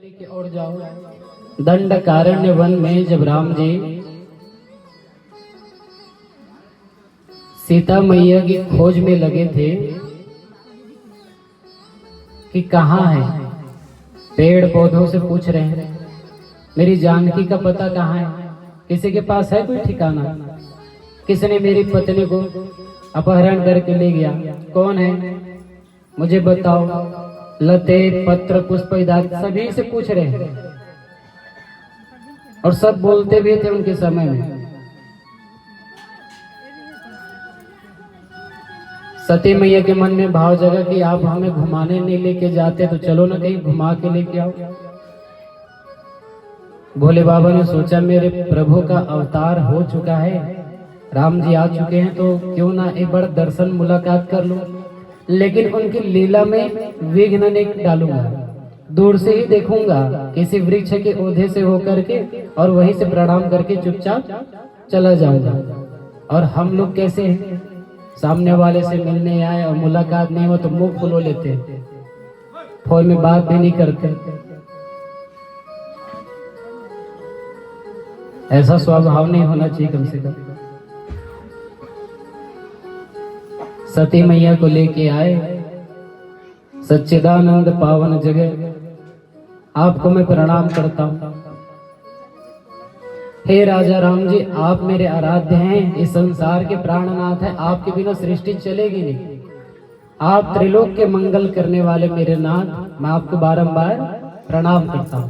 लेके और जाओ। दंडकारण्य वन में जब राम जी सीता मैया की खोज में लगे थे कि कहाँ है, पेड़ पौधों से पूछ रहे हैं मेरी जानकी का पता कहाँ है, किसी के पास है कोई ठिकाना, किसने मेरी पत्नी को अपहरण करके ले गया, कौन है मुझे बताओ। लते पत्र पुष्प इत्यादि सभी से पूछ रहे हैं और सब बोलते भी थे उनके समय में। सती मैया के मन में भाव जगा कि आप हमें घुमाने नहीं लेके जाते तो चलो ना कहीं घुमा के लेके आओ। भोले बाबा ने सोचा मेरे प्रभु का अवतार हो चुका है, राम जी आ चुके हैं तो क्यों ना एक बार दर्शन मुलाकात कर लूं, लेकिन उनकी लीला में विघ्न नहीं डालूंगा, दूर से ही देखूंगा किसी वृक्ष के ओधे से होकर के और वहीं से प्रणाम करके चुपचाप चला जाऊंगा। और हम लोग कैसे हैं, सामने वाले से मिलने आए और मुलाकात नहीं हो तो मुंह फुलो लेते, फोन में बात भी नहीं करते। ऐसा स्वभाव नहीं होना चाहिए कम से कम। सती मैया को लेके आए, सच्चिदानंद पावन जगह आपको मैं प्रणाम करता हूं। हे राजा राम जी, आप मेरे आराध्य हैं, इस संसार के प्राणनाथ हैं, आपके बिना सृष्टि चलेगी नहीं। आप त्रिलोक के मंगल करने वाले मेरे नाथ, मैं आपको बारंबार प्रणाम करता हूं।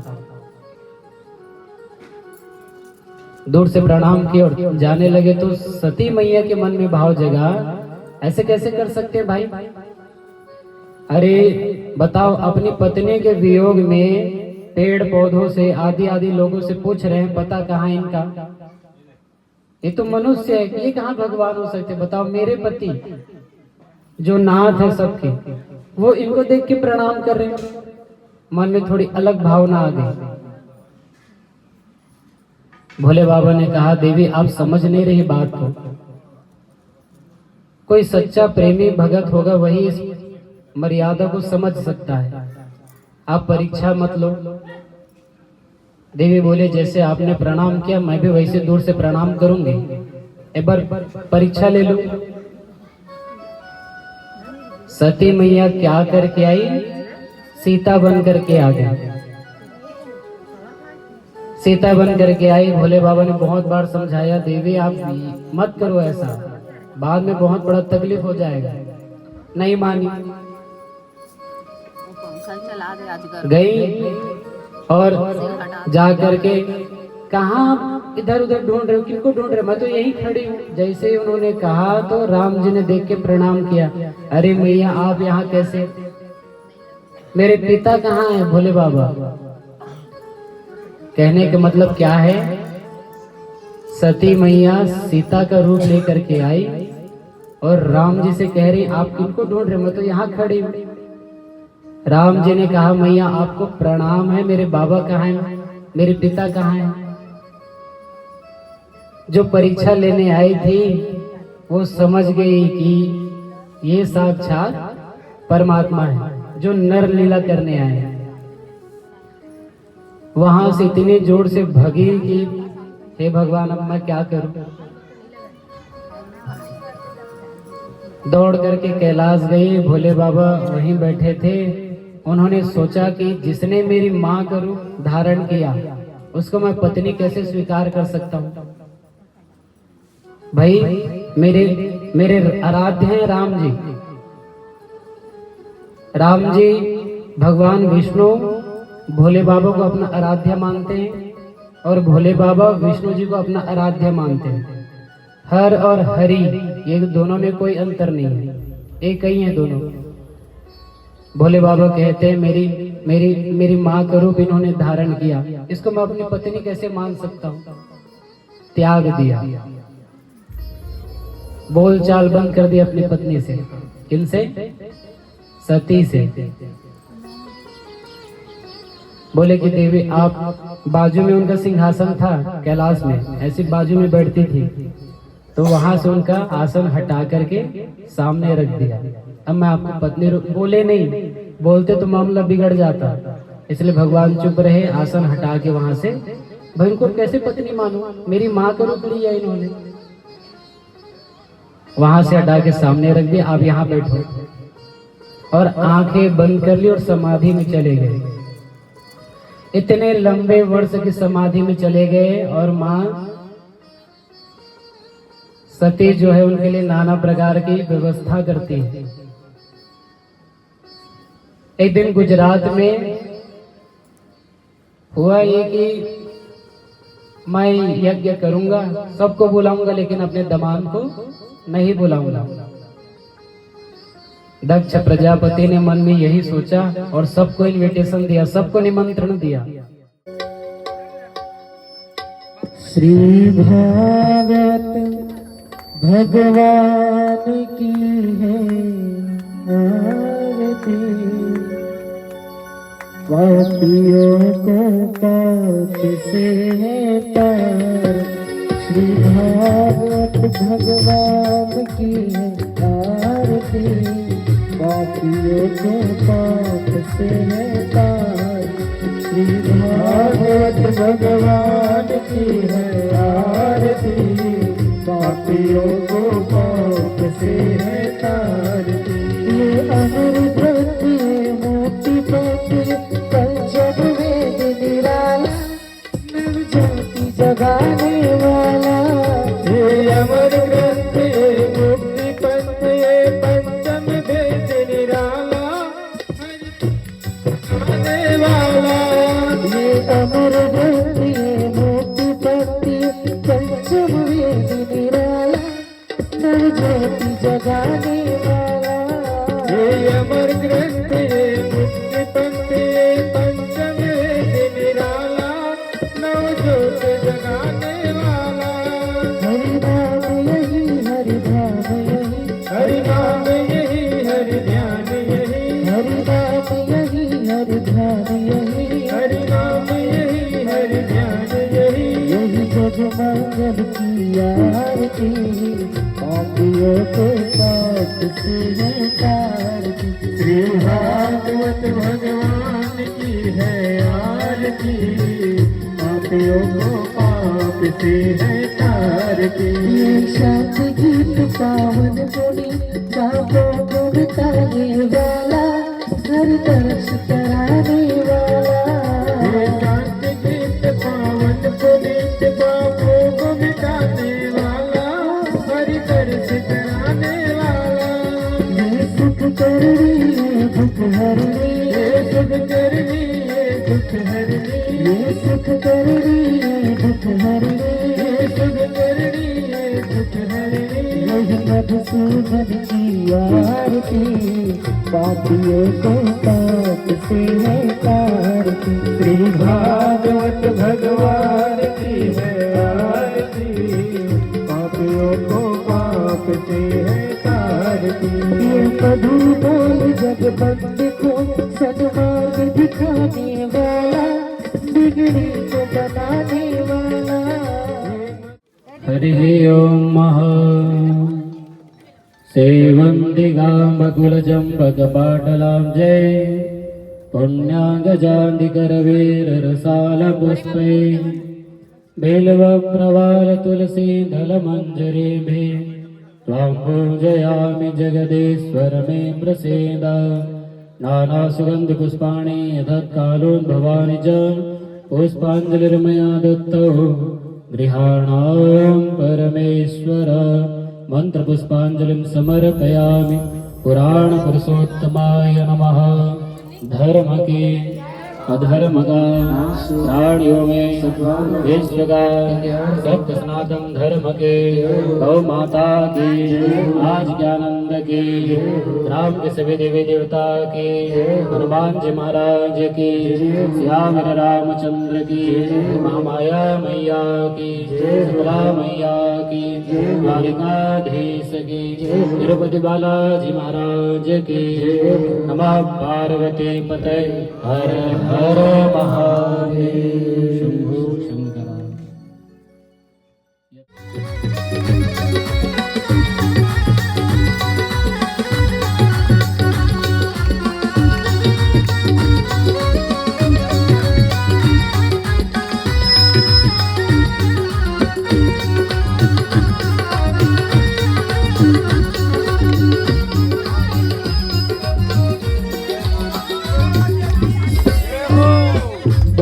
दूर से प्रणाम किए और जाने लगे तो सती मैया के मन में भाव जगा, ऐसे कैसे कर सकते हैं भाई, अरे बताओ अपनी पत्नी के वियोग में पेड़ पौधों से आदि आदि लोगों से पूछ रहे हैं पता कहाँ है इनका, ये तो मनुष्य है, ये कहाँ भगवान हो सकते। बताओ मेरे पति जो नाथ है सबके, वो इनको देख के प्रणाम कर रहे हैं। मन में थोड़ी अलग भावना आ गई। भोले बाबा ने कहा देवी आप समझ नहीं रही बात को, कोई सच्चा प्रेमी भगत होगा वही इस मर्यादा को समझ सकता है, आप परीक्षा मत लो। देवी बोले जैसे आपने प्रणाम किया मैं भी वैसे दूर से प्रणाम करूंगी, एक बार परीक्षा ले लो। सती मैया क्या करके आई, सीता बन करके आ गई। सीता बन करके आई। भोले बाबा ने बहुत बार समझाया देवी आप मत करो ऐसा, बाद में बहुत बड़ा तकलीफ हो जाएगा, नहीं मानी। गई और जा करके कहाँ इधर उधर ढूंढ रहे हो, किनको ढूंढ रहे, मैं तो यही खड़ी हूँ। जैसे ही उन्होंने कहा तो राम जी ने देख के प्रणाम किया, अरे मैया आप यहाँ कैसे, मेरे पिता कहाँ है। भोले बाबा कहने का मतलब क्या है, सती मैया सीता का रूप लेकर के आई और राम जी से कह रही आप किनको ढूंढ रहे, मैं तो यहाँ खड़ी हूँ। राम जी ने कहा मैया आपको प्रणाम है, मेरे बाबा कहाँ हैं, मेरे पिता कहाँ हैं। जो परीक्षा लेने आई थी वो समझ गई कि ये साक्षात परमात्मा है जो नर लीला करने आए हैं। वहां से इतने जोर से भगी कि हे भगवान अब मैं क्या करूं। दौड़ करके कैलाश गई, भोले बाबा वहीं बैठे थे। उन्होंने सोचा कि जिसने मेरी मां का रूप धारण किया उसको मैं पत्नी कैसे स्वीकार कर सकता हूं। भाई मेरे आराध्य हैं राम जी। राम जी भगवान विष्णु भोले बाबा को अपना आराध्य मानते हैं और भोले बाबा विष्णु जी को अपना आराध्य मानते हैं। हर और हरि ये दोनों में कोई अंतर नहीं है, एक ही है दोनों। भोले बाबा कहते हैं मेरी माँ का रूप इन्होंने धारण किया, इसको मैं अपनी पत्नी कैसे मान सकता हूँ। त्याग दिया, बोलचाल बंद कर दी अपनी पत्नी से। किनसे? सती से। बोले कि देवी आप, बाजू में उनका सिंहासन था कैलाश में, ऐसी बाजू में बैठती थी, तो वहां से उनका आसन हटा करके सामने रख दिया। अब मैं आपको पत्नी बोले नहीं, बोलते तो मामला बिगड़ जाता, इसलिए भगवान चुप रहे, आसन हटा के वहां से, भाई इनको कैसे पत्नी मानूं, मेरी माँ का रूप लिया इन्होंने। वहां से हटा के सामने रख दिया, आप यहाँ बैठो, और आंखें बंद कर ली और समाधि में चले गए। इतने लंबे वर्ष की समाधि में चले गए, और माँ सती जो है उनके लिए नाना प्रकार की व्यवस्था करती है। एक दिन गुजरात में हुआ ये कि मैं यज्ञ करूंगा, सबको बुलाऊंगा, लेकिन अपने दमाद को नहीं बुलाऊंगा। दक्ष प्रजापति ने मन में यही सोचा और सबको इनविटेशन दिया, सबको निमंत्रण दिया। श्री भागवत भगवान की है आरती, पापियों को पाप से है तार। श्री भागवत भगवान की है आरती, पापियों को पाप से है तार। श्री भागवत भगवान की है आरती, पापियों को पाप से है तार। ये अमर व्रत मोती पति पंचम वेद निराला, निर्ज्योति जगाने वाला। ये अमर ग्रंथ मुक्ति पंथ पंचम वेद निराला जगाने वाला। ये अमर ग्रंथ मुक्ति पंथ पंचम वेद निराला, निर्ज्योति जगाने वाला। ये अमर ग्रंथ मुक्ति पंथ पंचम वेद निराला, नवज्योत जगाने वाला। हरि नाम यही, हरि ध्यान यही, हरि नाम यही, हरि ध्यान यही, हरि नाम यही, हरि ध्यान यही, हरि नाम यही, हरि ध्यान यही। यही जग मंगल की आरती, पापियों को पाप से है तार। श्री भागवत भगवान की है आरती, पापियों को पाप से है तार। ये शांति गीत पावन गुणी, पापों को मिटाने वाला, हर दर्श कराने वाला। ये शांति गीत पावन गुणी, पापों को मिटाने वाला, हर दर्श कराने वाला। ये सुख करनी है दुख हरनी, ये सुख करनी है दुख हरनी, ये सुख करनी है दुख हरनी, ये सुख करनी है दुख हरनी। यही मधुसूदन की आरती, पापियों को पाप से है तार। श्री भागवत भगवान की है आरती, पापियों को पाप से है तार। ये मधु बोल जगबंद को सन्मार्ग दिखाने वाला, बिगड़ी को बनाने वाला। हरि ओम सेवन्तिकाम्बकुलचम्पकपाटलां जय पुण्यागजान्तिकरवीररसालपुष्पै बेलवप्रवालतुलसीदलमञ्जरीभिः त्वां पूजयामि जगदीश्वर मे प्रसीद। नानासुगन्धपुष्पाणि यथत्कालोद्भवानि च पुष्पाञ्जलिर्मया दत्तौ गृहाणां परमेश्वर। मंत्रपुष्पाञ्जलिं समर्पयामि पुराणपुरुषोत्तमाय नमः। धर्म के अधर्म का प्राणियों में विश्व का सत्य सनातन धर्म के गौ माता की आज के आनंद की राम के सभी देवी देवता की हनुमान जी महाराज की श्याम रामचंद्र की महामाया मैया की सुला मैया की द्वारिकाधीश की तिरुपति बालाजी महाराज की नमः पार्वती पते हर हर महादेव शंभो शंकर।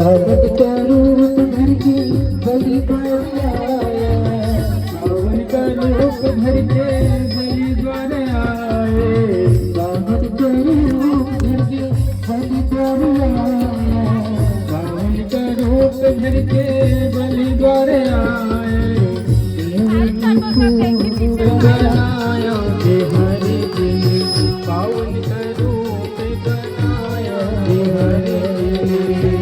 दामद का रूप धर के बलि द्वार आया, सावन का रूप धर के बलि द्वार आए, दामद का रूप धर के बलि द्वार आया, सावन का रूप धर के बलि द्वार आए। बनाया बिहारी जी, पावन का रूप बनाया बिहारी जी।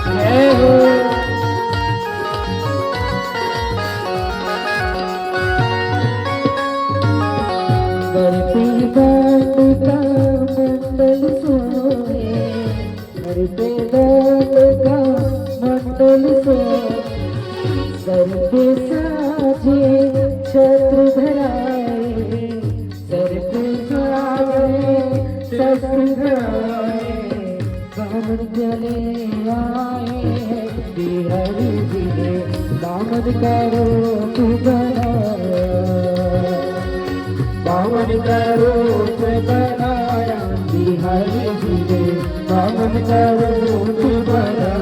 जय हो। करते दान का मंडल सोए, करते दान का मंडल सोए, सर पे साजे छत्र धराए, सर पे साजे छत्र धराए, बामन चले आए बिहारी जी ने दामद का रूप बनाया, पावन का रूप बनाया बिहारी जी ने, पावन का रूप बनाया।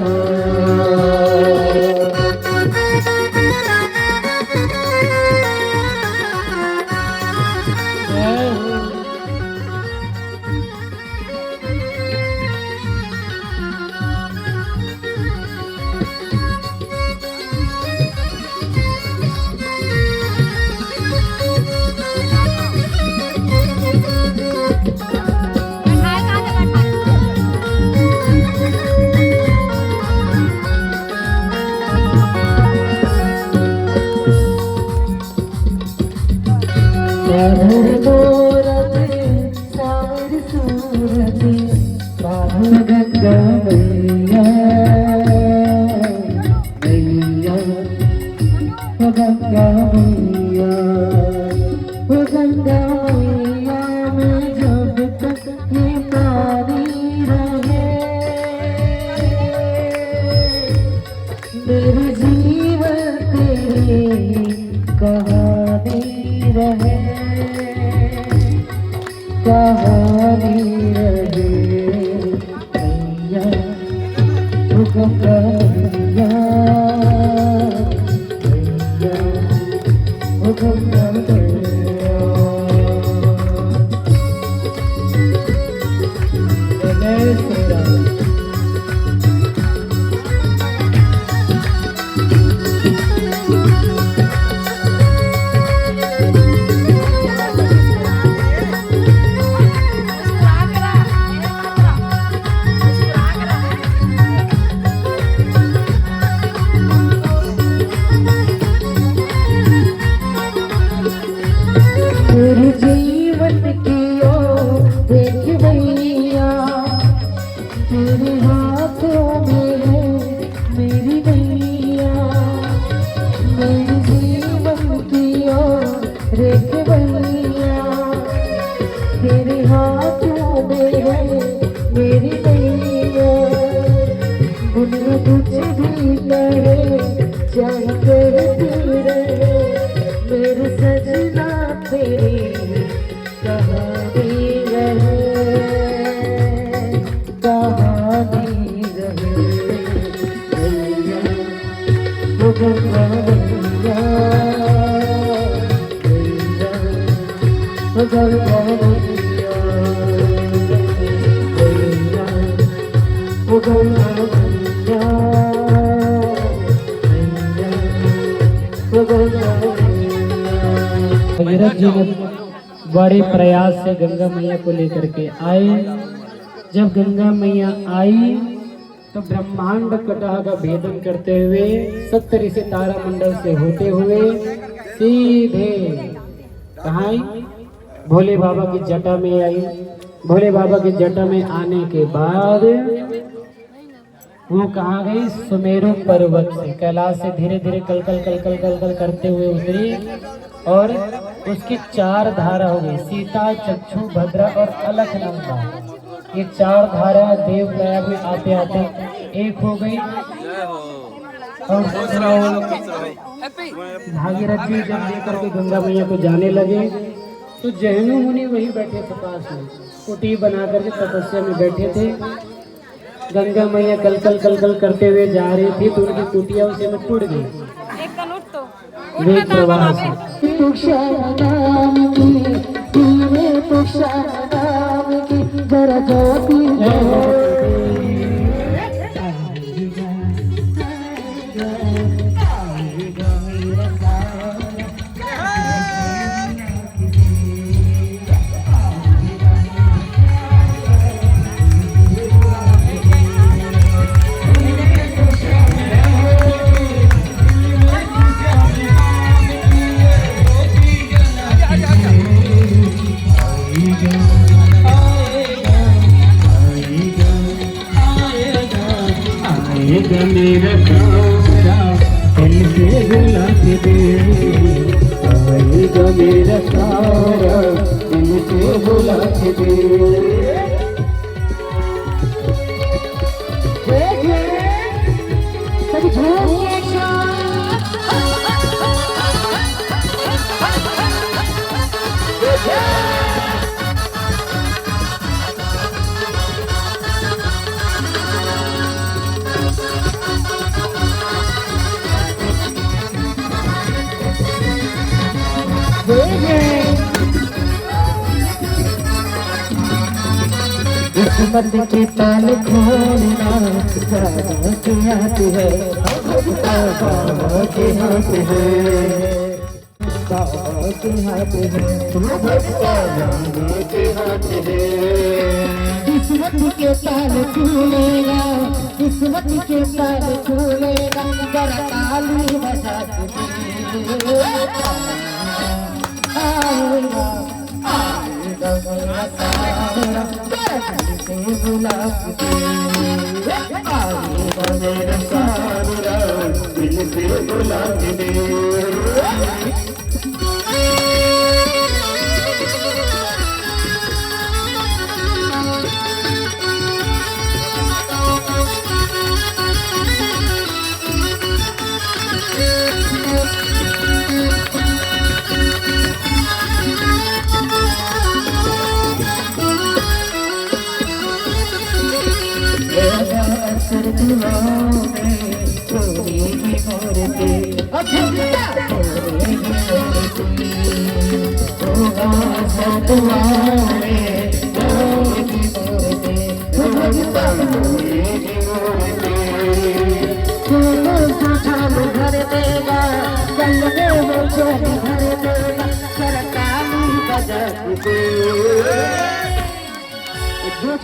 जय हो। बाहर मोरते सार सूरते, बाहर गंगा मैया, मैया ओ गंगा मैया, ओ गंगा मैया में जब तक ये पानी रहे, मेरे जीवन तेरी कहानी रहे, कहानी रहे मैया, ओ गंगा मैया, मैया ओ गंगा मैया। जय श्री राम। मेरे जीवन की ओर देख मैया, तेरे हाथों में है मेरी नैया, मेरे जीवन की ओर देख मैया, तेरे हाथों में है मेरी नैया, दुनिया कुछ भी करे चाहे करती रहे, मेरे सजना तेरी कहानी रहे, कहानी रहे मैया, ओ गंगा मैया, मैया ओ गंगा मैया, मैया ओ गंगा मैया, मैया ओ गंगा मैया। भगीरथ जी ने बड़े प्रयास से गंगा मैया को लेकर के आए। जब गंगा मैया आई तो ब्रह्मांड कटह का भेदन करते हुए 70 से तारा मंडल से होते हुए सीधे कहाँ आई? भोले बाबा की जटा में आई। भोले बाबा की जटा में आने के बाद वो कहाँ गई? सुमेरु पर्वत से, कैलाश से धीरे धीरे कल कल कल कल कल कल करते हुए उतरी और उसकी 4 धारा हो गई, सीता, चक्षु, भद्रा और अलखनंदा। ये 4 धारा देवप्रयाग में आते आते एक हो गई। और भागीरथ जी जब लेकर के गंगा मैया को जाने लगे तो जैनो मुनि वही बैठे थे पास में, कुटी बना करके तपस्या में बैठे थे। गंगा मैया कल कल करते हुए जा रही थी तो उनकी कुटिया उसे में टूट गई वेग प्रवाह से। जरा ज्योति मेरा सारा दिल से बुला के दे, आएगा मेरा सारा दिल से बुला के दे। किस्मत के ताल खोलना जाना के हाथ है, बाबा के हाथ है, बाबा के हाथ है, बाबा के हाथ है। किस्मत के ताल खोलेगा, किस्मत के ताल खोलेगा, जरा ताली बजा के आएगा आएगा मेरा सारा बुला के आएगा मेरा सारा दिल से बुला के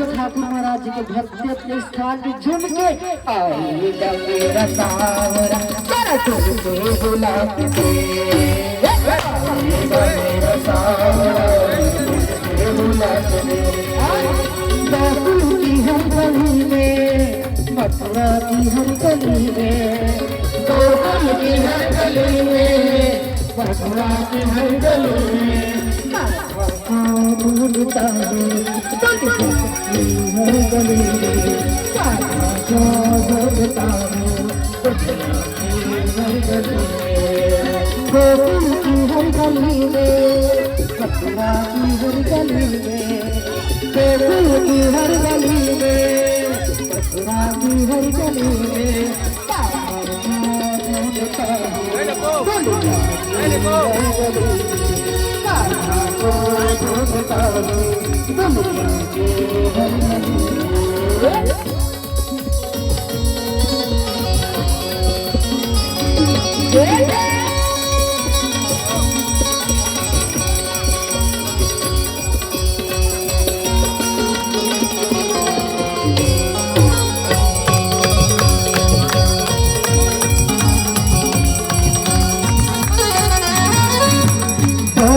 ठाकुर महाराज के भक्ति अपने स्थान में झूम के आएगा मेरा सावरा, जरा तुमसे बुला के आएगा मेरा सावरा तुमसे बुला के। बापू की हर गली में, मथुरा की हर गली में, गोकुल की हर गली में, मथुरा की हर गली में ढूंढता हूँ हर गली में, ढूंढता हूँ हर गली में, गोकुल की हर गली में, मथुरा की हर गली में, गोकुल की हर गली में, मथुरा की हर गली में ढूंढता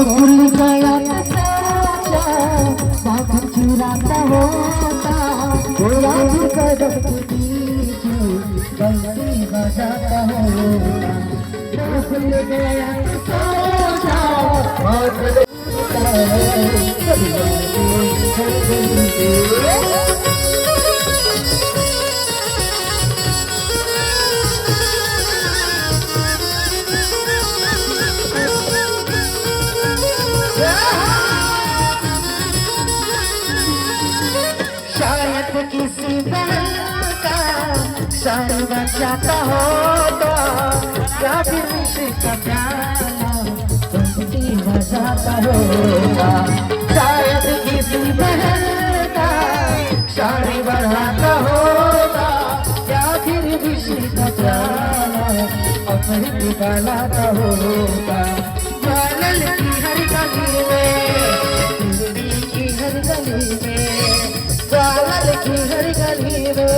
भूल गया सागर चुराता होता, भोला जी कदम बंसी बजाता होता, भूल गया साड़ी बन जाता होगा या फिर विषय का प्याला घंटी बजाता होगा। शायद किसी बहन का साड़ी बढ़ाता होगा या फिर विषय का प्याला अमृत गलाता होगा। बालल की हर गली में, दिल्ली की हर गली में, बालल की हर गली में,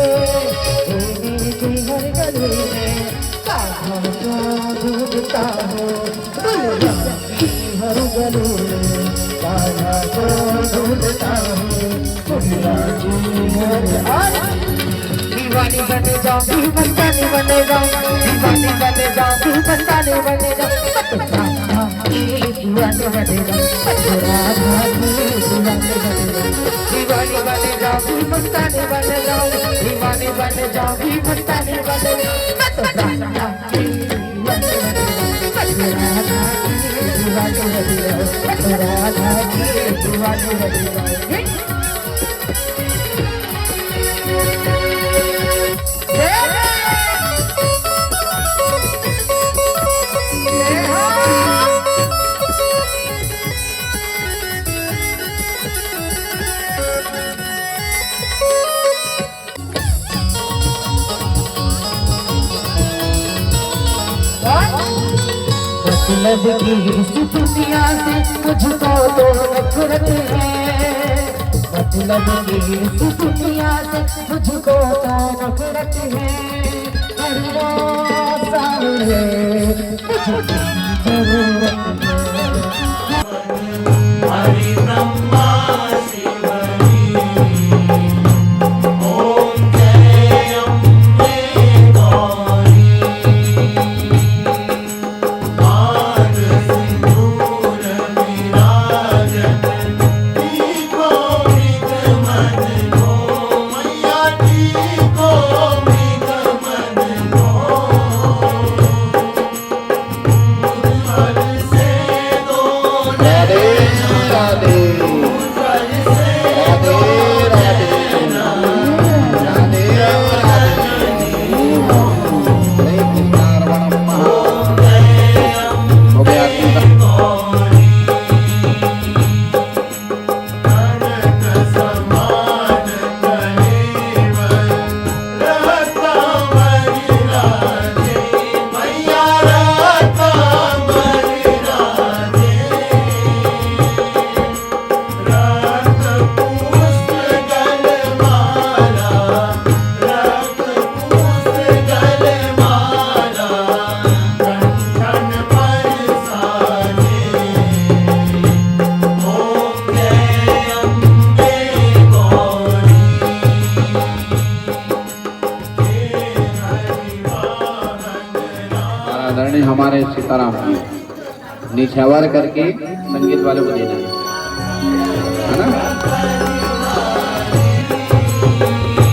दिल्ली की हर गली में कान्हा को ढूंढता हूँ। दुनिया की हर गली में कान्हा को ढूंढता हूँ। दुनिया की हर दीवानी बने जाऊं, दीवानी बने जाऊं, दीवानी बने जाऊं, दीवानी बने जाऊं, राधा की दीवानी बने जाऊं, राधा की दीवानी बने जाऊं, दीवानी बने जाऊं, दीवानी बने जाऊं, दीवानी बने जाऊं, दीवानी बने जाऊं, राधा की दीवानी बने जाऊं, राधा की दीवानी बने जाऊं, राधा की दीवानी बने जाऊं। मतलब की इस दुनिया से मुझको तो नफरत है, मतलब की इस दुनिया से मुझको तो नफरत है। हर रोज सामने मुझको जरूरत है। हरि ब्रह्मा शिवरी ओम जय अम्बे गौरी हमारे सीताराम की निछावर करके संगीत वाले को देना है ना।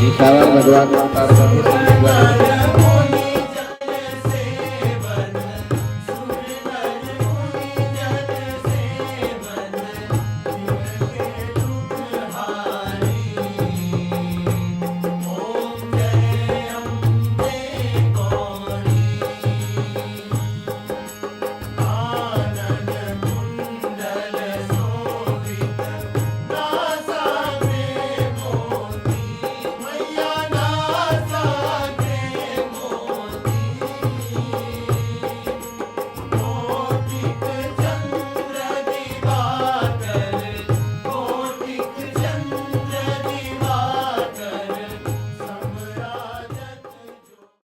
निछावर भगवान